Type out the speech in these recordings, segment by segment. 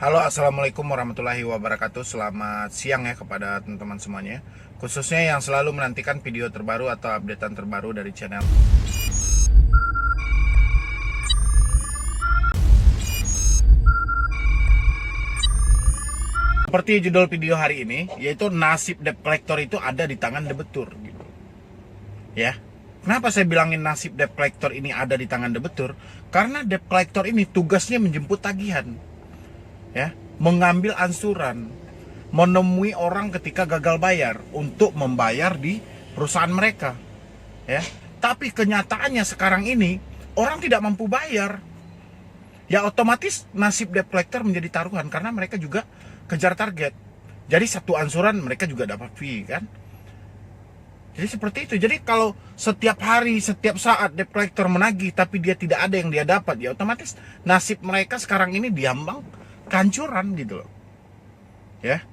Halo, assalamualaikum warahmatullahi wabarakatuh. Selamat siang ya kepada teman-teman semuanya, khususnya yang selalu menantikan video terbaru atau updatean terbaru dari channel. Seperti judul video hari ini, yaitu nasib debt collector itu ada di tangan debetur gitu. Ya. Kenapa saya bilangin nasib debt collector ini ada di tangan debetur? Karena debt collector ini tugasnya menjemput tagihan. Ya, mengambil ansuran, menemui orang ketika gagal bayar untuk membayar di perusahaan mereka. Ya, tapi kenyataannya sekarang ini orang tidak mampu bayar. Ya otomatis nasib debt collector menjadi taruhan karena mereka juga kejar target. Jadi satu ansuran mereka juga dapat fee kan. Jadi seperti itu. Jadi kalau setiap hari, setiap saat debt collector menagih tapi dia tidak ada yang dia dapat, ya otomatis nasib mereka sekarang ini diambang kehancuran gitu loh. Ya.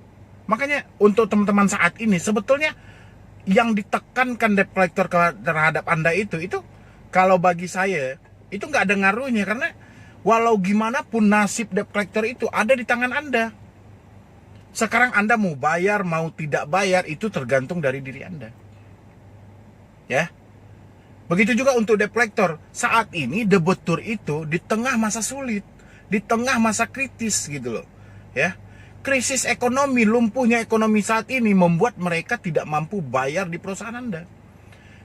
Makanya untuk teman-teman saat ini sebetulnya yang ditekankan debt collector terhadap Anda itu kalau bagi saya itu nggak ada ngaruhnya, karena walau gimana pun nasib debt collector itu ada di tangan Anda. Sekarang Anda mau bayar, mau tidak bayar itu tergantung dari diri Anda. Ya. Begitu juga untuk debt collector. Saat ini debetur itu di tengah masa sulit, di tengah masa kritis gitu loh. Ya. Krisis ekonomi, lumpuhnya ekonomi saat ini membuat mereka tidak mampu bayar di perusahaan Anda.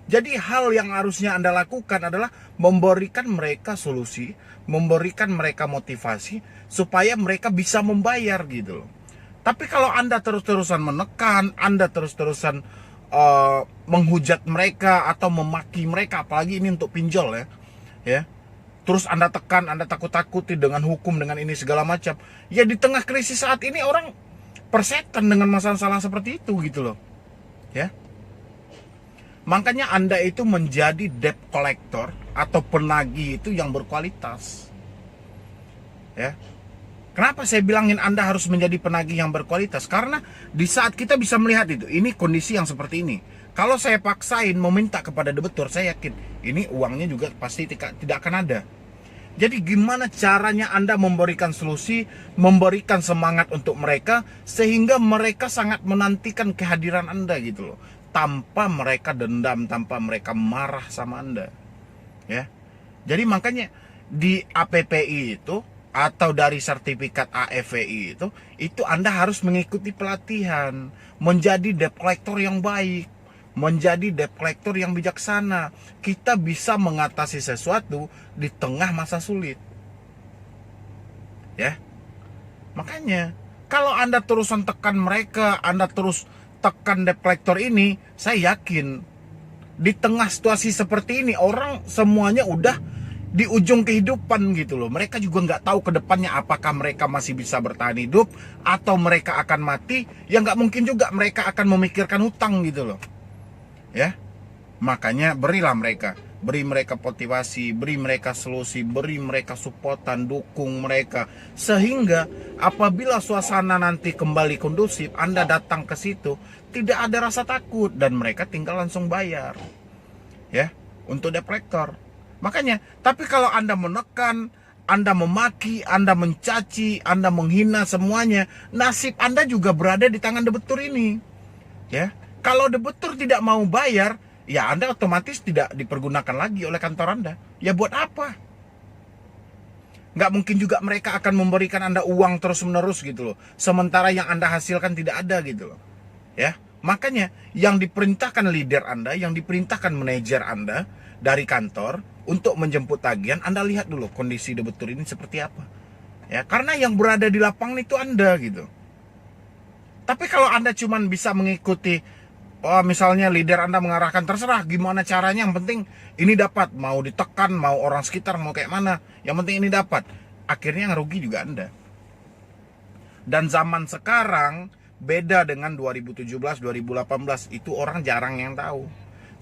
Jadi hal yang harusnya Anda lakukan adalah memberikan mereka solusi, memberikan mereka motivasi supaya mereka bisa membayar gitu loh. Tapi kalau Anda terus-terusan menekan, Anda terus-terusan menghujat mereka atau memaki mereka, apalagi ini untuk pinjol ya, terus Anda tekan, Anda takut-takuti dengan hukum, dengan ini segala macam, ya di tengah krisis saat ini orang persetan dengan masalah seperti itu gitu loh, ya. Makanya Anda itu menjadi debt collector atau penagih itu yang berkualitas, ya. Kenapa saya bilangin Anda harus menjadi penagih yang berkualitas? Karena di saat kita bisa melihat ini kondisi yang seperti ini. Kalau saya paksain meminta kepada debetur, saya yakin ini uangnya juga pasti tidak akan ada. Jadi gimana caranya Anda memberikan solusi, memberikan semangat untuk mereka, sehingga mereka sangat menantikan kehadiran Anda gitu loh. Tanpa mereka dendam, tanpa mereka marah sama Anda. Ya. Jadi makanya di APPI itu, atau dari sertifikat AFVI itu Anda harus mengikuti pelatihan, menjadi debt collector yang baik, menjadi debt collector yang bijaksana. Kita bisa mengatasi sesuatu di tengah masa sulit. Ya. Makanya kalau Anda terusan tekan mereka, Anda terus tekan debt collector ini, saya yakin di tengah situasi seperti ini orang semuanya udah di ujung kehidupan gitu loh. Mereka juga nggak tahu ke depannya apakah mereka masih bisa bertahan hidup atau mereka akan mati. Ya nggak mungkin juga mereka akan memikirkan hutang gitu loh. Ya, makanya berilah mereka, beri mereka motivasi, beri mereka solusi, beri mereka supportan, dukung mereka, sehingga apabila suasana nanti kembali kondusif, Anda datang ke situ tidak ada rasa takut dan mereka tinggal langsung bayar. Ya, untuk debt collector. Makanya, tapi kalau Anda menekan, Anda memaki, Anda mencaci, Anda menghina semuanya, nasib Anda juga berada di tangan debetur ini. Ya, kalau debetur tidak mau bayar, ya Anda otomatis tidak dipergunakan lagi oleh kantor Anda. Ya buat apa? Nggak mungkin juga mereka akan memberikan Anda uang terus-menerus gitu loh. Sementara yang Anda hasilkan tidak ada gitu loh. Ya, makanya yang diperintahkan leader Anda, yang diperintahkan manajer Anda dari kantor untuk menjemput tagihan, Anda lihat dulu kondisi debetur ini seperti apa. Ya, karena yang berada di lapangan itu Anda gitu. Tapi kalau Anda cuma bisa mengikuti, misalnya leader Anda mengarahkan, terserah gimana caranya, yang penting ini dapat, mau ditekan, mau orang sekitar, mau kayak mana, yang penting ini dapat. Akhirnya yang rugi juga Anda. Dan zaman sekarang beda dengan 2017, 2018, itu orang jarang yang tahu.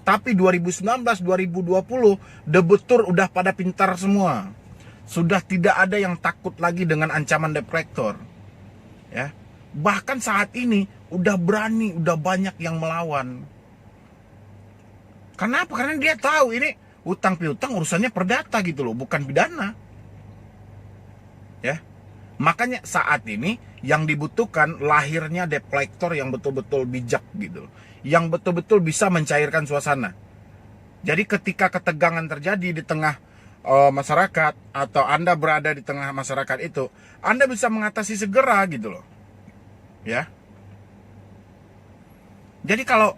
Tapi 2019, 2020, debetur udah pada pintar semua. Sudah tidak ada yang takut lagi dengan ancaman debt collector. Ya. Bahkan saat ini udah berani, udah banyak yang melawan. Kenapa? Karena dia tahu ini utang piutang urusannya perdata gitu loh, bukan pidana. Ya. Makanya saat ini yang dibutuhkan lahirnya debt collector yang betul-betul bijak gitu. Yang betul-betul bisa mencairkan suasana. Jadi ketika ketegangan terjadi di tengah masyarakat, atau Anda berada di tengah masyarakat itu, Anda bisa mengatasi segera gitu loh. Ya. Jadi kalau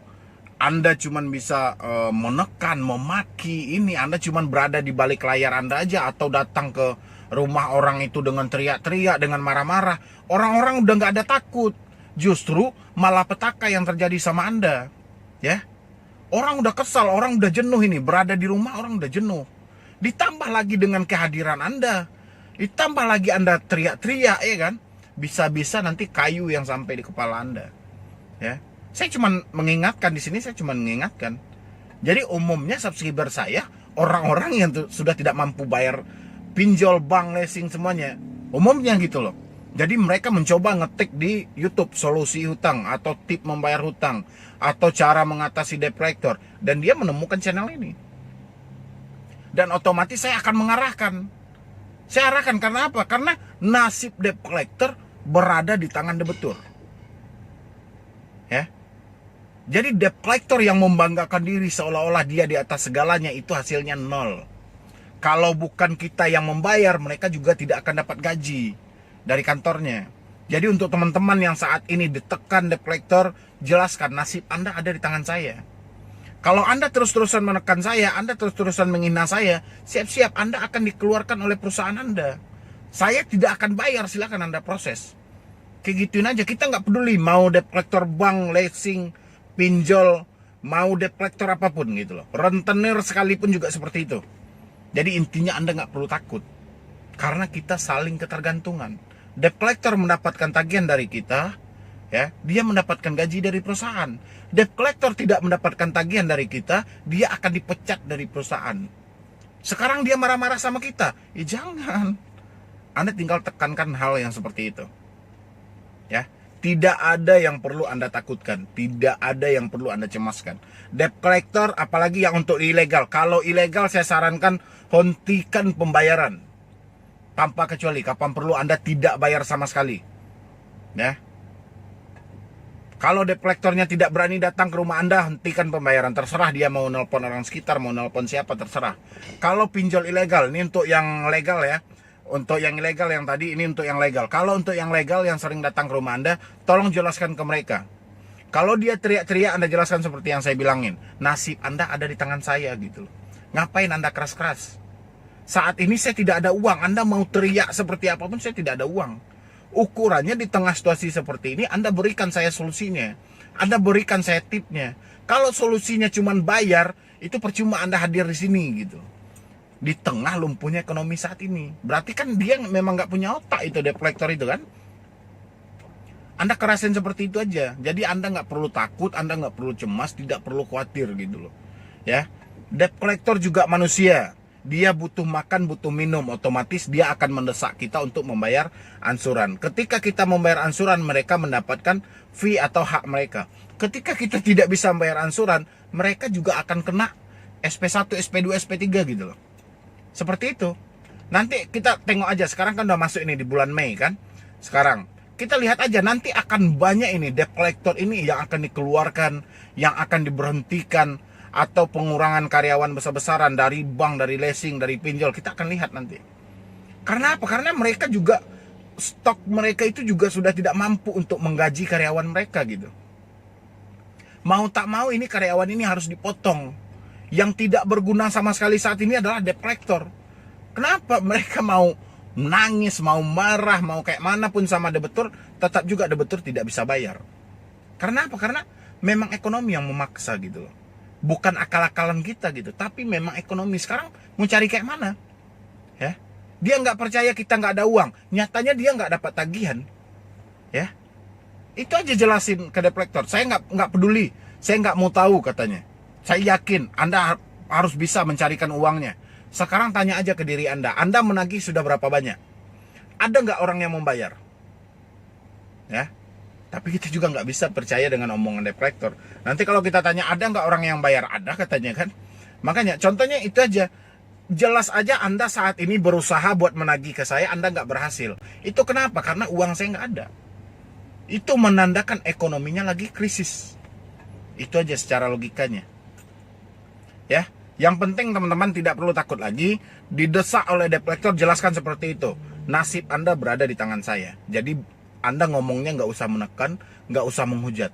Anda cuman bisa menekan, memaki ini, Anda cuman berada di balik layar Anda aja, atau datang ke rumah orang itu dengan teriak-teriak, dengan marah-marah, orang-orang udah nggak ada takut. Justru malah petaka yang terjadi sama Anda. Ya. Orang udah kesal, orang udah jenuh ini, berada di rumah orang udah jenuh. Ditambah lagi dengan kehadiran Anda, ditambah lagi Anda teriak-teriak, ya kan? Bisa-bisa nanti kayu yang sampai di kepala Anda. Ya. Saya cuma mengingatkan di sini, saya cuma mengingatkan. Jadi umumnya subscriber saya orang-orang yang sudah tidak mampu bayar pinjol, bank, leasing semuanya. Umumnya gitu loh. Jadi mereka mencoba ngetik di YouTube solusi hutang, atau tip membayar hutang, atau cara mengatasi debt collector, dan dia menemukan channel ini. Dan otomatis saya akan mengarahkan. Saya arahkan karena apa? Karena nasib debt collector berada di tangan debitur. Ya. Jadi debt collector yang membanggakan diri seolah-olah dia di atas segalanya, itu hasilnya nol. Kalau bukan kita yang membayar, mereka juga tidak akan dapat gaji dari kantornya. Jadi untuk teman-teman yang saat ini ditekan debt collector, jelaskan nasib Anda ada di tangan saya. Kalau Anda terus-terusan menekan saya, Anda terus-terusan menghina saya, siap-siap Anda akan dikeluarkan oleh perusahaan Anda. Saya tidak akan bayar, silakan Anda proses. Kayak gituin aja, kita nggak peduli mau debt collector bank, leasing, pinjol, mau debt collector apapun gitu loh. Rentenir sekalipun juga seperti itu. Jadi intinya Anda nggak perlu takut, karena kita saling ketergantungan. Debt collector mendapatkan tagihan dari kita, ya, dia mendapatkan gaji dari perusahaan. Debt collector tidak mendapatkan tagihan dari kita, dia akan dipecat dari perusahaan. Sekarang dia marah-marah sama kita, ya jangan. Anda tinggal tekankan hal yang seperti itu. Ya, tidak ada yang perlu Anda takutkan, tidak ada yang perlu Anda cemaskan. Debt collector, apalagi yang untuk ilegal. Kalau ilegal saya sarankan hentikan pembayaran. Tanpa kecuali, kapan perlu Anda tidak bayar sama sekali. Ya. Kalau debt collectornya tidak berani datang ke rumah Anda, hentikan pembayaran. Terserah dia mau nelpon orang sekitar, mau nelpon siapa, terserah. Kalau pinjol ilegal, ini untuk yang legal ya. Untuk yang ilegal yang tadi, ini untuk yang legal. Kalau untuk yang legal yang sering datang ke rumah Anda, tolong jelaskan ke mereka. Kalau dia teriak-teriak, Anda jelaskan seperti yang saya bilangin. Nasib Anda ada di tangan saya gitu. Ngapain Anda keras-keras? Saat ini saya tidak ada uang. Anda mau teriak seperti apapun, saya tidak ada uang. Ukurannya di tengah situasi seperti ini, Anda berikan saya solusinya. Anda berikan saya tipnya. Kalau solusinya cuma bayar, itu percuma Anda hadir di sini gitu. Di tengah lumpuhnya ekonomi saat ini. Berarti kan dia memang nggak punya otak itu debt collector itu kan. Anda kerasin seperti itu aja. Jadi Anda nggak perlu takut, Anda nggak perlu cemas, tidak perlu khawatir gitu loh. Ya, debt collector juga manusia. Dia butuh makan, butuh minum. Otomatis dia akan mendesak kita untuk membayar ansuran. Ketika kita membayar ansuran, mereka mendapatkan fee atau hak mereka. Ketika kita tidak bisa membayar ansuran, mereka juga akan kena SP1, SP2, SP3 gitu loh. Seperti itu. Nanti kita tengok aja, sekarang kan udah masuk ini di bulan Mei kan. Sekarang kita lihat aja, nanti akan banyak ini debt collector ini yang akan dikeluarkan, yang akan diberhentikan, atau pengurangan karyawan besar-besaran dari bank, dari leasing, dari pinjol. Kita akan lihat nanti. Karena apa? Karena mereka juga, stok mereka itu juga sudah tidak mampu untuk menggaji karyawan mereka gitu. Mau tak mau ini karyawan ini harus dipotong. Yang tidak berguna sama sekali saat ini adalah debt collector. Kenapa? Mereka mau nangis, mau marah, mau kayak manapun sama debitur, tetap juga debitur tidak bisa bayar. Karena apa? Karena memang ekonomi yang memaksa gitu loh. Bukan akal-akalan kita gitu, tapi memang ekonomi. Sekarang mau cari kayak mana? Ya, dia nggak percaya kita nggak ada uang. Nyatanya dia nggak dapat tagihan. Ya, itu aja jelasin ke debt collector. Saya nggak peduli, saya nggak mau tahu katanya. Saya yakin Anda harus bisa mencarikan uangnya. Sekarang tanya aja ke diri Anda menagih sudah berapa banyak? Ada nggak orang yang membayar? Ya. Tapi kita juga nggak bisa percaya dengan omongan debt collector. Nanti kalau kita tanya ada nggak orang yang bayar? Ada katanya kan. Makanya contohnya itu aja. Jelas aja Anda saat ini berusaha buat menagih ke saya, Anda nggak berhasil. Itu kenapa? Karena uang saya nggak ada. Itu menandakan ekonominya lagi krisis. Itu aja secara logikanya. Ya, yang penting teman-teman tidak perlu takut lagi didesak oleh debt collector, jelaskan seperti itu. Nasib Anda berada di tangan saya. Jadi Anda ngomongnya nggak usah menekan, nggak usah menghujat.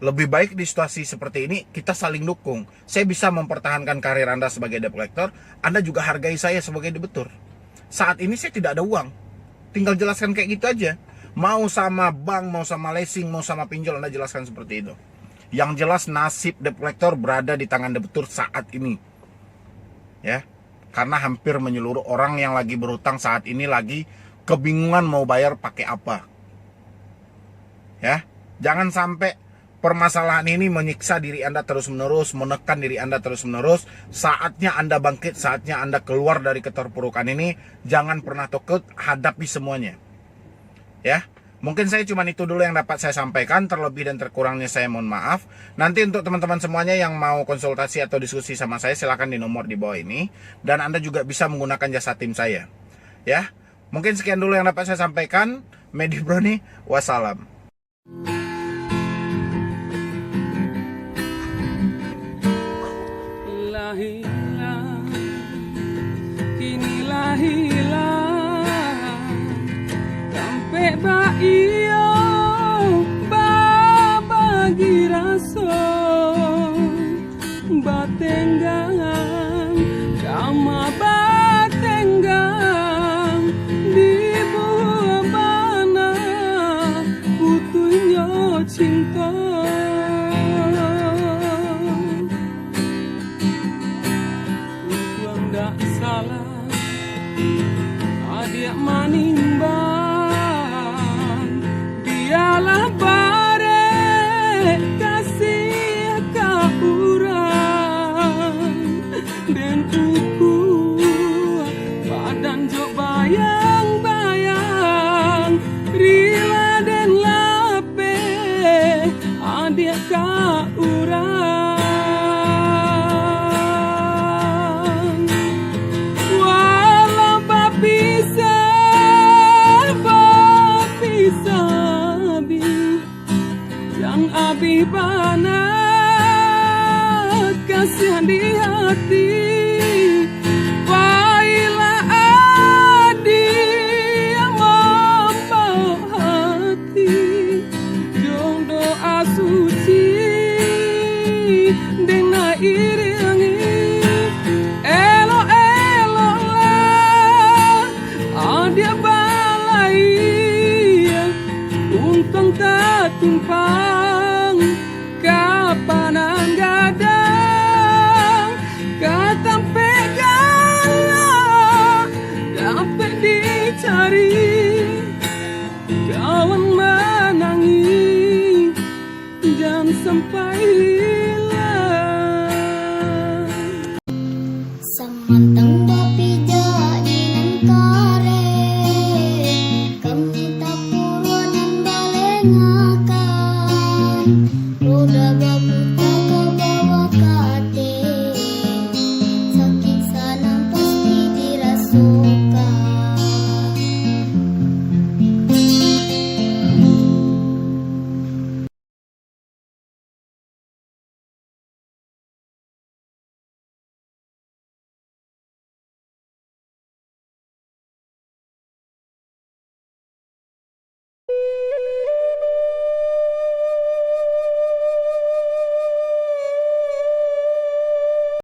Lebih baik di situasi seperti ini kita saling dukung. Saya bisa mempertahankan karir Anda sebagai debt collector, Anda juga hargai saya sebagai debitur. Saat ini saya tidak ada uang. Tinggal jelaskan kayak gitu aja. Mau sama bank, mau sama leasing, mau sama pinjol, Anda jelaskan seperti itu. Yang jelas nasib debt collector berada di tangan debitur saat ini. Ya. Karena hampir menyeluruh orang yang lagi berhutang saat ini lagi kebingungan mau bayar pakai apa. Ya. Jangan sampai permasalahan ini menyiksa diri Anda terus-menerus, menekan diri Anda terus-menerus. Saatnya Anda bangkit, saatnya Anda keluar dari keterpurukan ini. Jangan pernah takut, hadapi semuanya. Ya, mungkin saya cuma itu dulu yang dapat saya sampaikan. Terlebih dan terkurangnya saya mohon maaf. Nanti untuk teman-teman semuanya yang mau konsultasi atau diskusi sama saya, silakan di nomor di bawah ini. Dan Anda juga bisa menggunakan jasa tim saya. Ya, mungkin sekian dulu yang dapat saya sampaikan. Medi Broni, wassalam. Hilang, kinilah hilang, sampai baio bagi rasa batenggang, kama batenggang di buah mana putuhnya cinta. Salah adik manimbang, dialah bare kasih kaurang dan kuku badan jok bayang-bayang rila dan lape adik kaurang. Abi banget kasihan di hati, baiklah adi yang membawa hati, jong doa suci dena iringi, elo lah adia balai, untung tak tumpah.